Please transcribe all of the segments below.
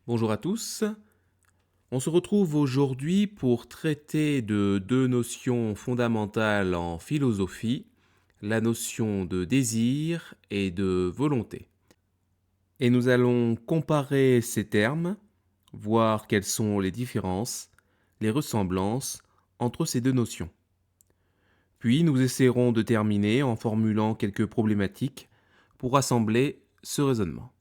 Bonjour à tous. On se retrouve aujourd'hui pour traiter de deux notions fondamentales en philosophie, la notion de désir et de volonté. Et nous allons comparer ces termes, voir quelles sont les différences, les ressemblances entre ces deux notions. Puis nous essaierons de terminer en formulant quelques problématiques pour assembler ce raisonnement.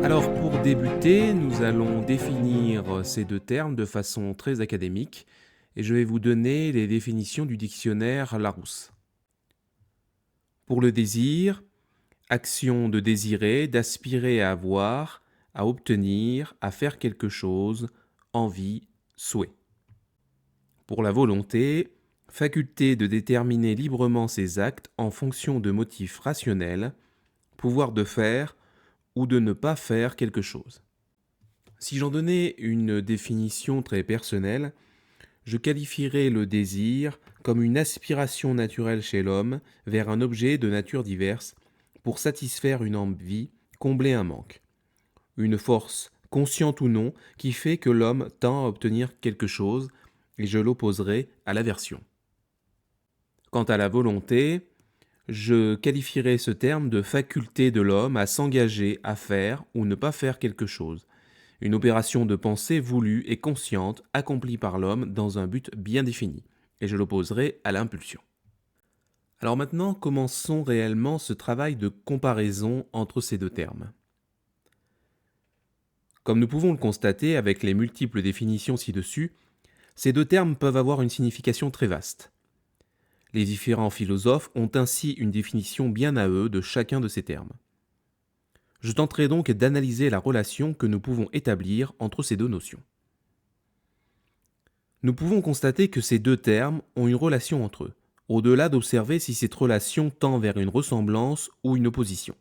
Alors pour débuter, nous allons définir ces deux termes de façon très académique et je vais vous donner les définitions du dictionnaire Larousse. Pour le désir, action de désirer, d'aspirer à avoir, à obtenir, à faire quelque chose, envie, souhait. Pour la volonté, faculté de déterminer librement ses actes en fonction de motifs rationnels, pouvoir de faire ou de ne pas faire quelque chose. Si j'en donnais une définition très personnelle, je qualifierais le désir comme une aspiration naturelle chez l'homme vers un objet de nature diverse pour satisfaire une envie, combler un manque. Une force, consciente ou non, qui fait que l'homme tend à obtenir quelque chose, et je l'opposerai à l'aversion. Quant à la volonté, je qualifierais ce terme de faculté de l'homme à s'engager à faire ou ne pas faire quelque chose, une opération de pensée voulue et consciente accomplie par l'homme dans un but bien défini, et je l'opposerai à l'impulsion. Alors maintenant, commençons réellement ce travail de comparaison entre ces deux termes. Comme nous pouvons le constater avec les multiples définitions ci-dessus, ces deux termes peuvent avoir une signification très vaste. Les différents philosophes ont ainsi une définition bien à eux de chacun de ces termes. Je tenterai donc d'analyser la relation que nous pouvons établir entre ces deux notions. Nous pouvons constater que ces deux termes ont une relation entre eux, au-delà d'observer si cette relation tend vers une ressemblance ou une opposition.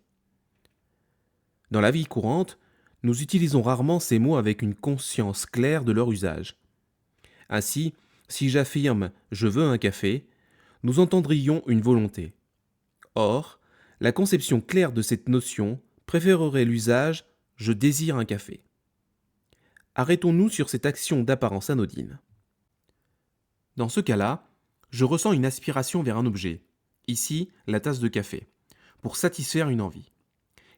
Dans la vie courante, nous utilisons rarement ces mots avec une conscience claire de leur usage. Ainsi, si j'affirme « je veux un café », nous entendrions une volonté. Or, la conception claire de cette notion préférerait l'usage « je désire un café ». Arrêtons-nous sur cette action d'apparence anodine. Dans ce cas-là, je ressens une aspiration vers un objet, ici la tasse de café, pour satisfaire une envie.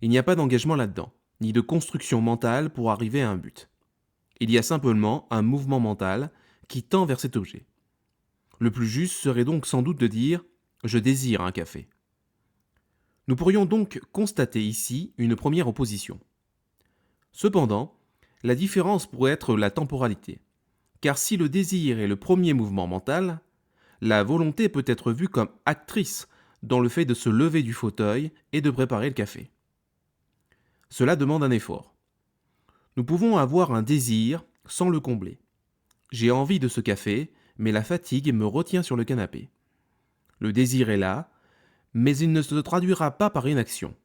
Il n'y a pas d'engagement là-dedans, ni de construction mentale pour arriver à un but. Il y a simplement un mouvement mental qui tend vers cet objet. Le plus juste serait donc sans doute de dire « je désire un café ». Nous pourrions donc constater ici une première opposition. Cependant, la différence pourrait être la temporalité, car si le désir est le premier mouvement mental, la volonté peut être vue comme actrice dans le fait de se lever du fauteuil et de préparer le café. Cela demande un effort. Nous pouvons avoir un désir sans le combler. J'ai envie de ce café, mais la fatigue me retient sur le canapé. Le désir est là, mais il ne se traduira pas par une action.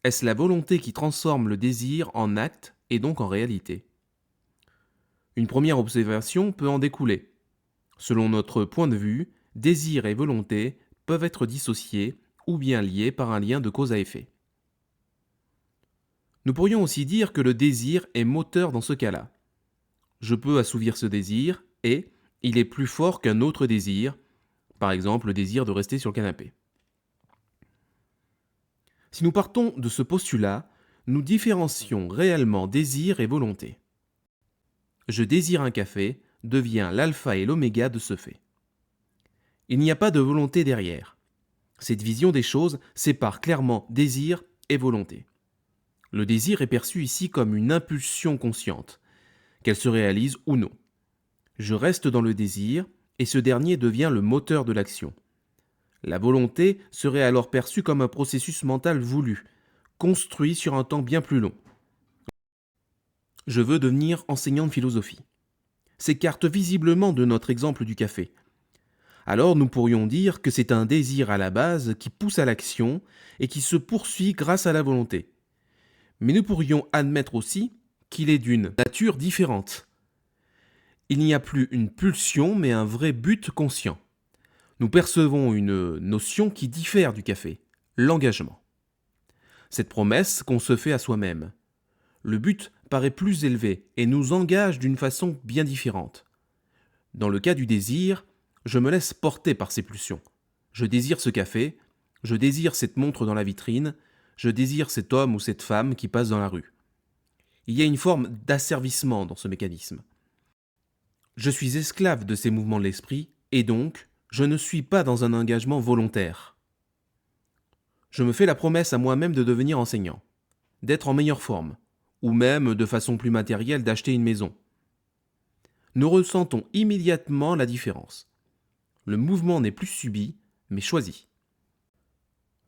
Est-ce la volonté qui transforme le désir en acte et donc en réalité ? Une première observation peut en découler. Selon notre point de vue, désir et volonté peuvent être dissociés ou bien liés par un lien de cause à effet. Nous pourrions aussi dire que le désir est moteur dans ce cas-là. Je peux assouvir ce désir et il est plus fort qu'un autre désir, par exemple le désir de rester sur le canapé. Si nous partons de ce postulat, nous différencions réellement désir et volonté. Je désire un café devient l'alpha et l'oméga de ce fait. Il n'y a pas de volonté derrière. Cette vision des choses sépare clairement désir et volonté. Le désir est perçu ici comme une impulsion consciente, qu'elle se réalise ou non. Je reste dans le désir et ce dernier devient le moteur de l'action. La volonté serait alors perçue comme un processus mental voulu, construit sur un temps bien plus long. Je veux devenir enseignant de philosophie. S'écarte visiblement de notre exemple du café. Alors nous pourrions dire que c'est un désir à la base qui pousse à l'action et qui se poursuit grâce à la volonté. Mais nous pourrions admettre aussi qu'il est d'une nature différente. Il n'y a plus une pulsion, mais un vrai but conscient. Nous percevons une notion qui diffère du café, l'engagement. Cette promesse qu'on se fait à soi-même. Le but paraît plus élevé et nous engage d'une façon bien différente. Dans le cas du désir, je me laisse porter par ces pulsions. Je désire ce café, je désire cette montre dans la vitrine, je désire cet homme ou cette femme qui passe dans la rue. Il y a une forme d'asservissement dans ce mécanisme. Je suis esclave de ces mouvements de l'esprit et donc, je ne suis pas dans un engagement volontaire. Je me fais la promesse à moi-même de devenir enseignant, d'être en meilleure forme, ou même, de façon plus matérielle, d'acheter une maison. Nous ressentons immédiatement la différence. Le mouvement n'est plus subi, mais choisi.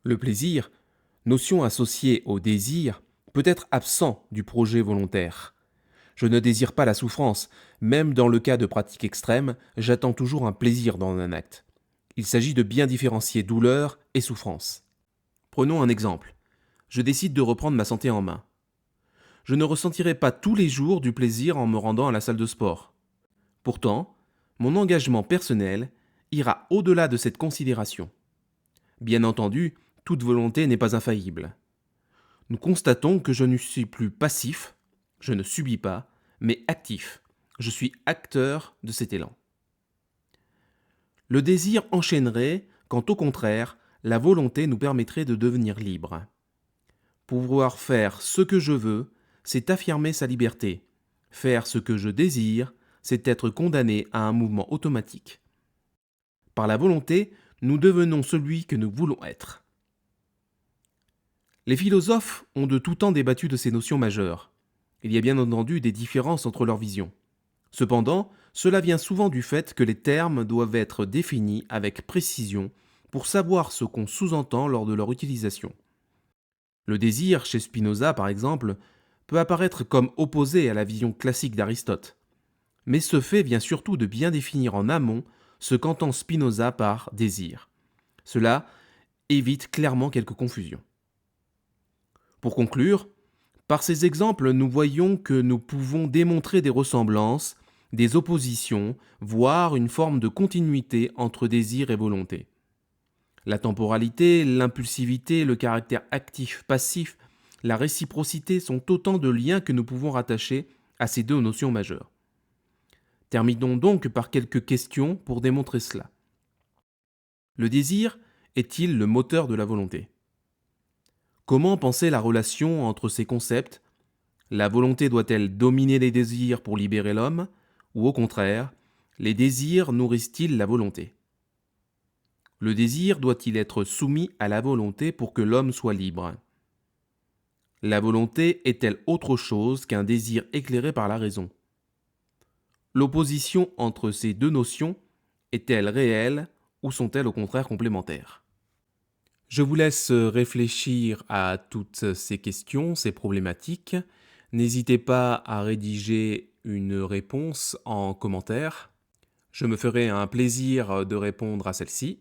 Le plaisir, notion associée au désir, peut être absent du projet volontaire. Je ne désire pas la souffrance, même dans le cas de pratiques extrêmes, j'attends toujours un plaisir dans un acte. Il s'agit de bien différencier douleur et souffrance. Prenons un exemple. Je décide de reprendre ma santé en main. Je ne ressentirai pas tous les jours du plaisir en me rendant à la salle de sport. Pourtant, mon engagement personnel ira au-delà de cette considération. Bien entendu, toute volonté n'est pas infaillible. Nous constatons que je ne suis plus passif, je ne subis pas, mais actif. Je suis acteur de cet élan. Le désir enchaînerait quand au contraire, la volonté nous permettrait de devenir libres. Pouvoir faire ce que je veux, c'est affirmer sa liberté. Faire ce que je désire, c'est être condamné à un mouvement automatique. Par la volonté, nous devenons celui que nous voulons être. Les philosophes ont de tout temps débattu de ces notions majeures. Il y a bien entendu des différences entre leurs visions. Cependant, cela vient souvent du fait que les termes doivent être définis avec précision pour savoir ce qu'on sous-entend lors de leur utilisation. Le désir, chez Spinoza par exemple, peut apparaître comme opposé à la vision classique d'Aristote. Mais ce fait vient surtout de bien définir en amont ce qu'entend Spinoza par désir. Cela évite clairement quelques confusions. Pour conclure, par ces exemples, nous voyons que nous pouvons démontrer des ressemblances, des oppositions, voire une forme de continuité entre désir et volonté. La temporalité, l'impulsivité, le caractère actif-passif, la réciprocité sont autant de liens que nous pouvons rattacher à ces deux notions majeures. Terminons donc par quelques questions pour démontrer cela. Le désir est-il le moteur de la volonté ? Comment penser la relation entre ces concepts ? La volonté doit-elle dominer les désirs pour libérer l'homme ? Ou au contraire, les désirs nourrissent-ils la volonté ? Le désir doit-il être soumis à la volonté pour que l'homme soit libre ? La volonté est-elle autre chose qu'un désir éclairé par la raison ? L'opposition entre ces deux notions est-elle réelle ou sont-elles au contraire complémentaires ? Je vous laisse réfléchir à toutes ces questions, ces problématiques. N'hésitez pas à rédiger une réponse en commentaire. Je me ferai un plaisir de répondre à celle-ci.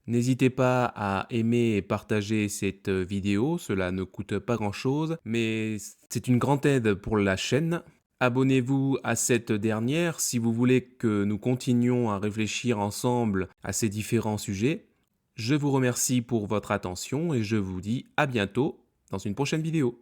N'hésitez pas à aimer et partager cette vidéo, cela ne coûte pas grand-chose, mais c'est une grande aide pour la chaîne. Abonnez-vous à cette dernière si vous voulez que nous continuions à réfléchir ensemble à ces différents sujets. Je vous remercie pour votre attention et je vous dis à bientôt dans une prochaine vidéo.